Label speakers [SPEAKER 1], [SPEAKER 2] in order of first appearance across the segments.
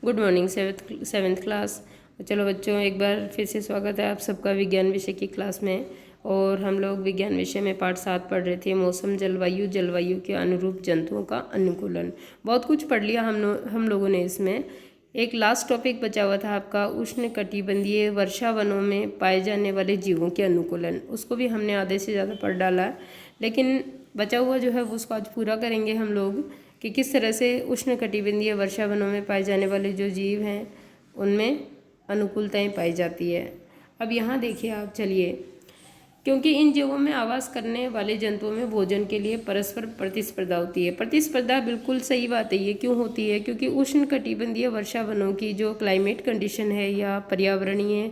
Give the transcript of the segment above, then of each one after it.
[SPEAKER 1] Good morning seventh class. चलो बच्चों, एक बार फिर से स्वागत है आप सबका विज्ञान विषय की क्लास में। और हम लोग विज्ञान विषय में पाठ 7 पढ़ रहे थे, मौसम जलवायु के अनुरूप जंतुओं का अनुकूलन। बहुत कुछ पढ़ लिया हम लोगों ने। इसमें एक लास्ट टॉपिक बचा हुआ था आपका, उष्ण कटिबंधीय वर्षा वनों में पाए जाने वाले जीवों के अनुकूलन। उसको भी हमने आधे से ज़्यादा पढ़ डाला, लेकिन बचा हुआ जो है वो उसको आज पूरा करेंगे हम लोग कि किस तरह से उष्ण कटिबंधीय वर्षा वनों में पाए जाने वाले जो जीव हैं उनमें अनुकूलताएं पाई जाती है। अब यहाँ देखिए आप, चलिए, क्योंकि इन जीवों में आवास करने वाले जंतुओं में भोजन के लिए परस्पर प्रतिस्पर्धा होती है। प्रतिस्पर्धा बिल्कुल सही बात है। ये क्यों होती है? क्योंकि उष्ण कटिबंधीय वर्षा वनों की जो क्लाइमेट कंडीशन है या पर्यावरणीय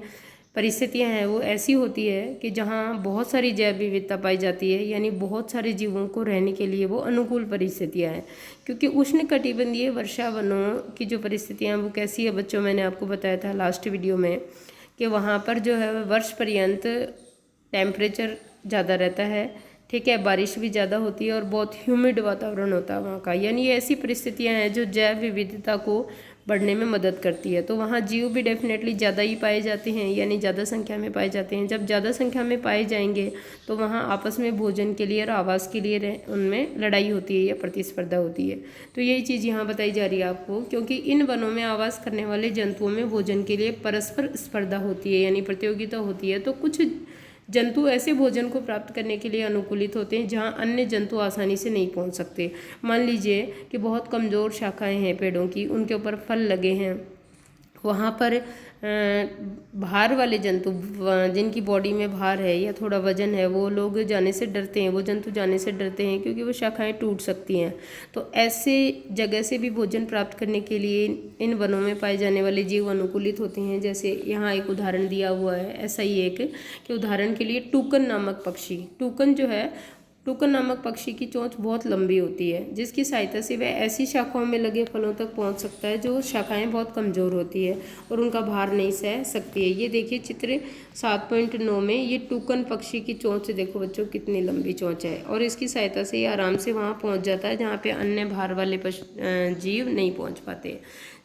[SPEAKER 1] परिस्थितियां हैं वो ऐसी होती है कि जहाँ बहुत सारी जैव विविधता पाई जाती है, यानी बहुत सारे जीवों को रहने के लिए वो अनुकूल परिस्थितियां हैं। क्योंकि उष्ण कटिबंधीय वर्षा वनों की जो परिस्थितियां वो कैसी है बच्चों, मैंने आपको बताया था लास्ट वीडियो में कि वहाँ पर जो है वर्ष पर्यंत टेम्परेचर ज़्यादा रहता है, ठीक है, बारिश भी ज़्यादा होती है और बहुत ह्यूमिड वातावरण होता है वहाँ का। यानी ये ऐसी परिस्थितियाँ हैं जो जैव विविधता को बढ़ने में मदद करती है। तो वहाँ जीव भी डेफिनेटली ज़्यादा ही पाए जाते हैं, यानी ज़्यादा संख्या में पाए जाते हैं। जब ज़्यादा संख्या में पाए जाएंगे तो वहाँ आपस में भोजन के लिए और आवास के लिए उनमें लड़ाई होती है या प्रतिस्पर्धा होती है। तो यही चीज़ यहाँ बताई जा रही है आपको, क्योंकि इन वनों में आवास करने वाले जंतुओं में भोजन के लिए परस्पर स्पर्धा होती है, यानी प्रतियोगिता होती है। तो कुछ जंतु ऐसे भोजन को प्राप्त करने के लिए अनुकूलित होते हैं जहां अन्य जंतु आसानी से नहीं पहुंच सकते। मान लीजिए कि बहुत कमज़ोर शाखाएं हैं पेड़ों की, उनके ऊपर फल लगे हैं, वहाँ पर भार वाले जंतु जिनकी बॉडी में भार है या थोड़ा वजन है, वो लोग जाने से डरते हैं, वो जंतु जाने से डरते हैं क्योंकि वो शाखाएं टूट सकती हैं। तो ऐसे जगह से भी भोजन प्राप्त करने के लिए इन वनों में पाए जाने वाले जीव अनुकूलित होते हैं। जैसे यहाँ एक उदाहरण दिया हुआ है, ऐसा ही एक कि उदाहरण के लिए टूकन नामक पक्षी। टूकन नामक पक्षी की चोंच बहुत लंबी होती है, जिसकी सहायता से वह ऐसी शाखाओं में लगे फलों तक पहुंच सकता है जो शाखाएं बहुत कमज़ोर होती है और उनका भार नहीं सह सकती है। ये देखिए चित्र 7.9 में, ये टूकन पक्षी की चोंच देखो बच्चों, कितनी लंबी चोंच है, और इसकी सहायता से ये आराम से वहाँ पहुँच जाता है जहाँ पे अन्य भार वाले जीव नहीं पहुँच पाते।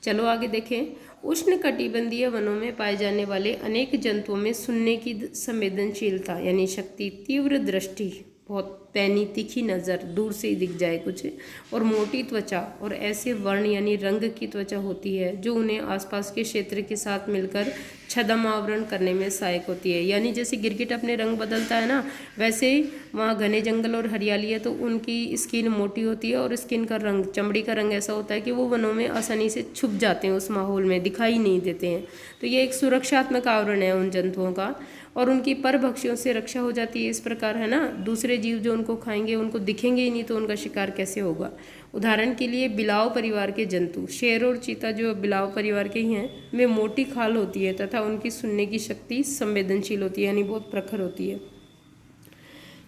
[SPEAKER 1] चलो आगे देखें। उष्ण कटिबंधीय वनों में पाए जाने वाले अनेक जंतुओं में सुनने की संवेदनशीलता यानी शक्ति, तीव्र दृष्टि, बहुत पैनी तीखी नज़र, दूर से ही दिख जाए कुछ, और मोटी त्वचा और ऐसे वर्ण यानी रंग की त्वचा होती है जो उन्हें आसपास के क्षेत्र के साथ मिलकर छद्म आवरण करने में सहायक होती है। यानी जैसे गिरगिट अपने रंग बदलता है ना, वैसे ही वहाँ घने जंगल और हरियाली है तो उनकी स्किन मोटी होती है और स्किन का रंग, चमड़ी का रंग ऐसा होता है कि वो वनों में आसानी से छुप जाते हैं, उस माहौल में दिखाई नहीं देते हैं। तो ये एक सुरक्षात्मक आवरण है उन जंतुओं का, और उनकी परभक्षियों से रक्षा हो जाती है। इस प्रकार है ना, दूसरे जीव जो उनको खाएंगे उनको दिखेंगे ही नहीं तो उनका शिकार कैसे होगा। उदाहरण के लिए बिलाव परिवार के जंतु, शेर और चीता जो बिलाव परिवार के ही हैं, में मोटी खाल होती है तथा उनकी सुनने की शक्ति संवेदनशील होती है, यानी बहुत प्रखर होती है।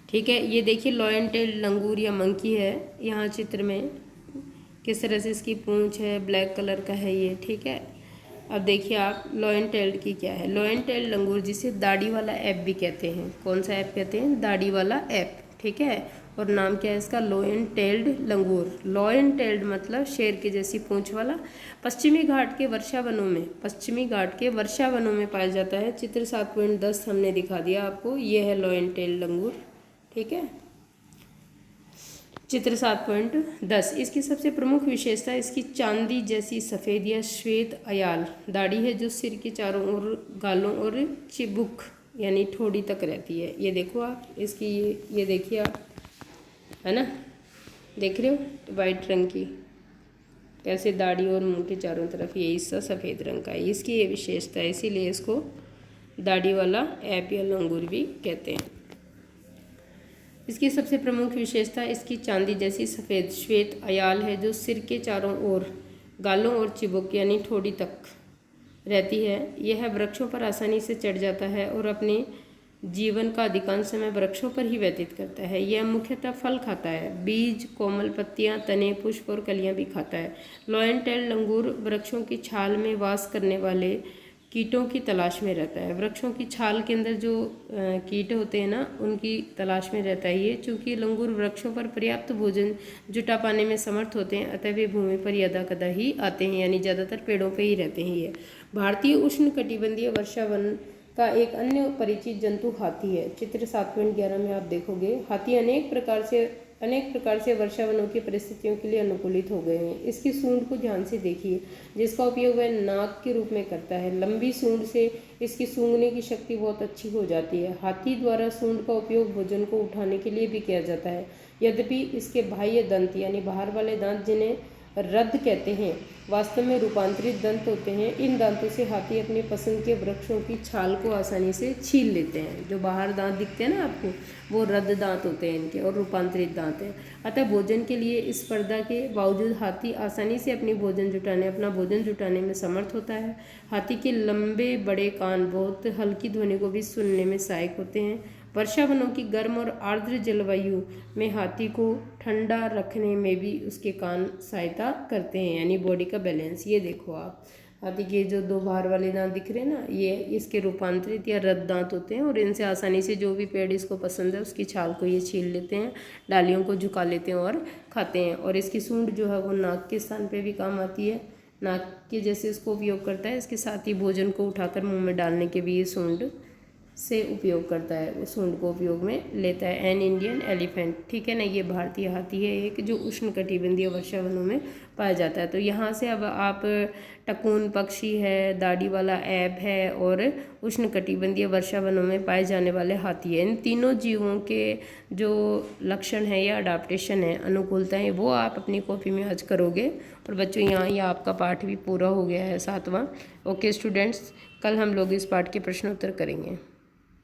[SPEAKER 1] ठीक है, ये देखिए लॉयन टेल लंगूर या मंकी है यहाँ चित्र में, किस तरह से इसकी पूंछ है, ब्लैक कलर का है ये, ठीक है। अब देखिए आप, लॉयन टेल्ड की क्या है, लॉयन टेल्ड लंगूर जिसे दाढ़ी वाला ऐप भी कहते हैं। कौन सा ऐप कहते हैं? दाढ़ी वाला ऐप, ठीक है। और नाम क्या है इसका? लॉयन टेल्ड लंगूर। लॉयन टेल्ड मतलब शेर के जैसी पूंछ वाला। पश्चिमी घाट के वर्षा वनों में पाया जाता है। चित्र 7.10 हमने दिखा दिया आपको, ये है लॉयन टेल्ड लंगूर, ठीक है। चित्र 7.10, इसकी सबसे प्रमुख विशेषता इसकी चांदी जैसी सफ़ेद या श्वेत अयाल दाढ़ी है जो सिर के चारों ओर, गालों और चिबुक यानी ठोड़ी तक रहती है। ये देखो आप इसकी, ये देखिए आप, है ना, देख रहे हो वाइट रंग की कैसे दाढ़ी और मुंह के चारों तरफ ये हिस्सा सफ़ेद रंग का है। इसकी ये विशेषता है, इसीलिए इसको दाढ़ी वाला ऐप या लंगूर भी कहते हैं। इसकी सबसे प्रमुख विशेषता इसकी चांदी जैसी सफ़ेद श्वेत अयाल है जो सिर के चारों ओर, गालों और चिबुक यानी ठोड़ी तक रहती है। यह वृक्षों पर आसानी से चढ़ जाता है और अपने जीवन का अधिकांश समय वृक्षों पर ही व्यतीत करता है। यह मुख्यतः फल खाता है, बीज, कोमल पत्तियां, तने, पुष्प और कलियां भी खाता है। लॉयन टेल लंगूर वृक्षों की छाल में वास करने वाले कीटों की तलाश में रहता है। वृक्षों की छाल के अंदर जो कीट होते हैं ना, उनकी तलाश में रहता है ये। चूँकि लंगूर वृक्षों पर पर्याप्त भोजन जुटा पाने में समर्थ होते हैं, अतः वे भूमि पर यदा कदा ही आते हैं, यानी ज़्यादातर पेड़ों पे ही रहते हैं ये। भारतीय उष्णकटिबंधीय वर्षावन का एक अन्य परिचित जंतु हाथी है। चित्र 7.11 में आप देखोगे, हाथी अनेक प्रकार से वर्षावनों की परिस्थितियों के लिए अनुकूलित हो गए हैं। इसकी सूंड को ध्यान से देखिए, जिसका उपयोग वह नाक के रूप में करता है। लंबी सूंड से इसकी सूंघने की शक्ति बहुत अच्छी हो जाती है। हाथी द्वारा सूंड का उपयोग भोजन को उठाने के लिए भी किया जाता है। यद्यपि इसके बाह्य दंत यानी बाहर वाले दांत, जिन्हें रद्द कहते हैं, वास्तव में रूपांतरित दंत होते हैं। इन दांतों से हाथी अपनी पसंद के वृक्षों की छाल को आसानी से छील लेते हैं। जो बाहर दांत दिखते हैं ना आपको, वो रद्द दांत होते हैं इनके, और रूपांतरित दांत हैं। अतः भोजन के लिए इस स्पर्धा के बावजूद हाथी आसानी से अपना भोजन जुटाने में समर्थ होता है। हाथी के लंबे बड़े कान बहुत हल्की ध्वनि को भी सुनने में सहायक होते हैं। वर्षावनों की गर्म और आर्द्र जलवायु में हाथी को ठंडा रखने में भी उसके कान सहायता करते हैं, यानी बॉडी का बैलेंस। ये देखो आप, हाथी के जो दो बाहर वाले दांत दिख रहे हैं ना, ये इसके रूपांतरित या रद्द दांत होते हैं, और इनसे आसानी से जो भी पेड़ इसको पसंद है उसकी छाल को ये छील लेते हैं, डालियों को झुका लेते हैं और खाते हैं। और इसकी सूंड जो है वो नाक के स्थान पे भी काम आती है, नाक के जैसे इसको उपयोग करता है। इसके साथ ही भोजन को उठाकर मुंह में डालने के भी ये सूंड से उपयोग करता है, वो सूंड को उपयोग में लेता है। एन इंडियन एलिफेंट, ठीक है ना, ये भारतीय हाथी है एक, जो उष्णकटिबंधीय वर्षावनों में पाया जाता है। तो यहाँ से अब आप टकून पक्षी है, दाढ़ी वाला ऐब है, और उष्णकटिबंधीय वर्षावनों में पाए जाने वाले हाथी है। इन तीनों जीवों के जो लक्षण है या अडाप्टेशन है, अनुकूलताएं, वो आप अपनी कॉपी में आज करोगे। और बच्चों, यहाँ ये आपका पाठ भी पूरा हो गया है 7वां। ओके स्टूडेंट्स, कल हम लोग इस पाठ के प्रश्नोत्तर करेंगे।